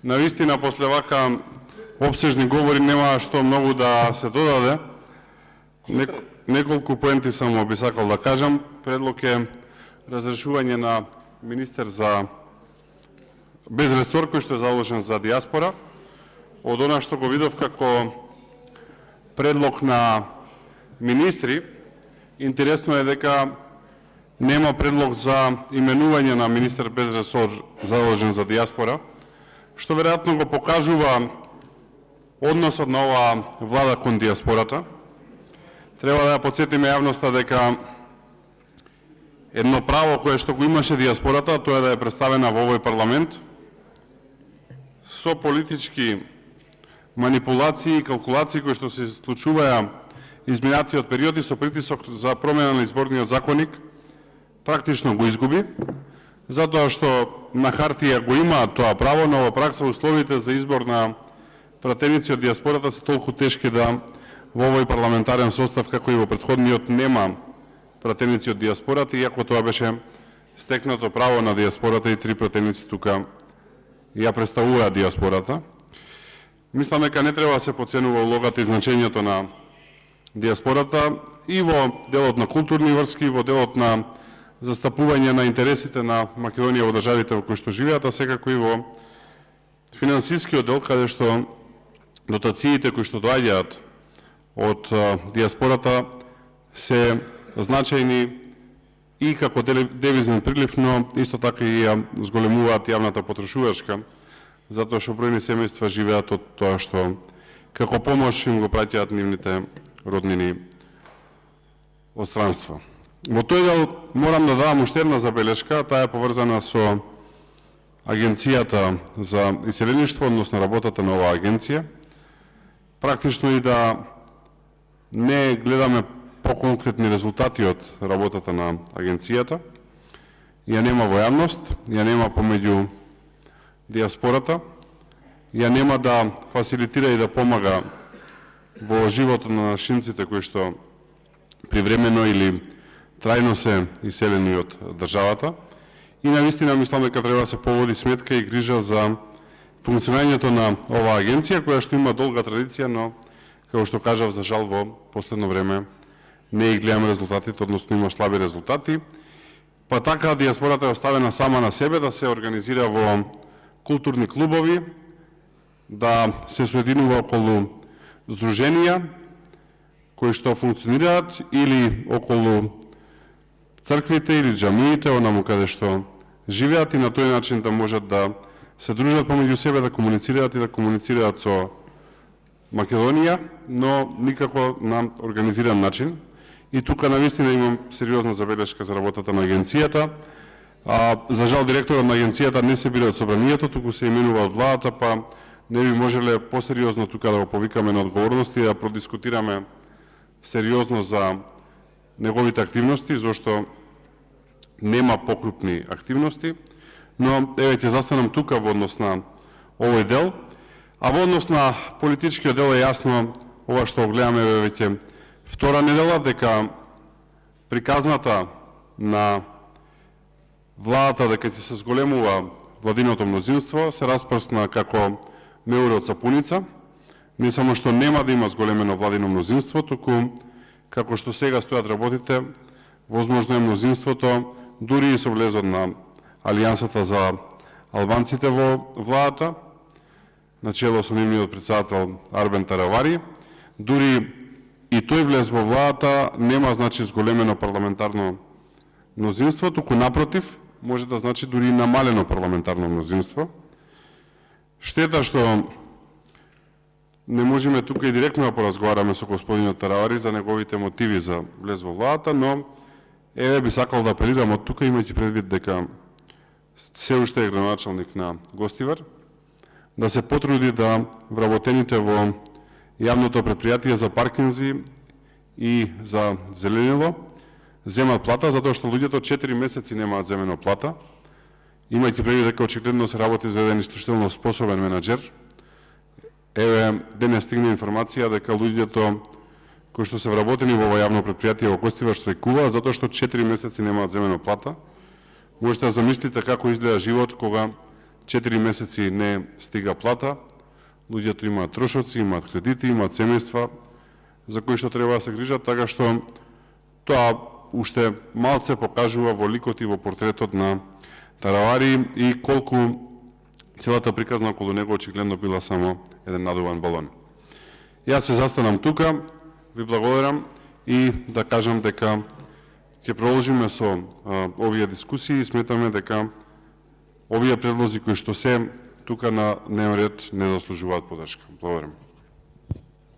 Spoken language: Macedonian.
Навистина, после вака обсежни говори нема што многу да се додаде. Неколку поенти само би сакал да кажам. Предлог е разрешување на министер за без ресор кој што е заложен за диаспора. Од она што го видов како предлог на министри, интересно е дека нема предлог за именување на министер без ресор заложен за диаспора, што веројатно го покажува односот на оваа влада кон диаспората. Треба да ја подсетиме јавноста дека едно право кое што го имаше диаспората, тоа е да е представена во овој парламент, со политички манипулации и калкулации кои што се случуваја изминатиот периоди со притисок за промена на изборниот законник, практично го изгуби, затоа што на хартија го има тоа право, но во пракса условите за избор на пратеници од диаспората се толку тешки да во овој парламентарен состав, како и во претходниот, нема пратеници од диаспората, иако тоа беше стекнато право на диаспората и 3 пратеници тука ја представуваат диаспората. Мислам дека не треба да се подценува улогата и значењето на диаспората и во делот на културни врски, и во делот на застапување на интересите на Македонија во државите во кои што живеат, а секако и во финансискиот дел, каде што дотациите кои што доаѓаат од диаспората се значајни и како девизен прилив, но исто така и ја зголемуваат јавната потрошувачка, затоа што бројни семејства живеат од тоа што како помош им го праќаат нивните роднини од странство. Во тој дел морам да дадам уште една забелешка, таа е поврзана со Агенцијата за иселеништво, односно работата на оваа агенција. Практично и да не гледаме поконкретни резултати од работата на агенцијата, ја нема во јавност, ја нема помеѓу диаспората, ја нема да фасилитира и да помага во животот на нашинците кои што привремено или трајно се иселени од државата. И навистина мислам дека треба да се поводи сметка и грижа за функционирањето на оваа агенција, која што има долга традиција, но, како што кажав, за жал во последно време не и гледаме резултатите, односно има слаби резултати. Па така диаспората е оставена сама на себе да се организира во културни клубови, да се соединува околу здруженија кои што функционираат или околу црквите или џамиите, онаму каде што живеат, и на тој начин да можат да се дружат помеѓу себе, да комуницираат и да комуницираат со Македонија, но никако на организиран начин. И тука навистина имам сериозна забелешка за работата на агенцијата. За жал директорот на агенцијата не се бира од собранието, туку се именува од владата, па не би можеле посериозно тука да го повикаме на одговорности и да продискутираме сериозно за неговите активности, зашто нема покрупни активности, но еве ќе застанам тука во однос на овој дел, а во однос на политичкиот дел е јасно ова што гледаме веќе втора недела, дека приказната на владата дека ќе се зголемува владиното мнозинство се распрсна како меуре од сапуница. Не само што нема да има зголемено владино мнозинство, туку како што сега стојат работите, возможно е мнозинството дури и со влезот на Алијансата за албанците во владата, начело со нивниот претседател Арбен Таравари, дури и тој влез во владата нема значи зголемено парламентарно мнозинство, туку напротив, може да значи дури и намалено парламентарно мнозинство. Штета што не можеме тука и директно да поразговараме со господинот Таравари за неговите мотиви за влез во владата, но еве би сакал да апелирам од тука, имајќи предвид дека се уште е градоначалник на Гостивар, да се потруди да вработените во јавното претпријатие за паркинзи и за зеленило земат плата, затоа што луѓето 4 месеци немаат земено плата, имајќи предвид дека очигледно се работи за еден исклучително способен менаџер. Еве, денес стигна информација дека луѓето кои што се вработени во ова јавно претпријатие во Гостивар штрајкува затоа што 4 месеци немаат земено плата. Можете да замислите како изгледа живот кога 4 месеци не стига плата, луѓето имаат трошоци, имаат кредити, имаат семејства за кои што треба да се грижат, така што тоа уште малце покажува во ликот и во портретот на Таравари и колку целата приказна околу него очигледно била само еден надуван балон. Јас се застанам тука, ви благодарам и да кажам дека ќе продолжиме со овие дискусии и сметаме дека овие предлози кои што се тука на дневен ред не заслужуваат поддршка. Благодарам.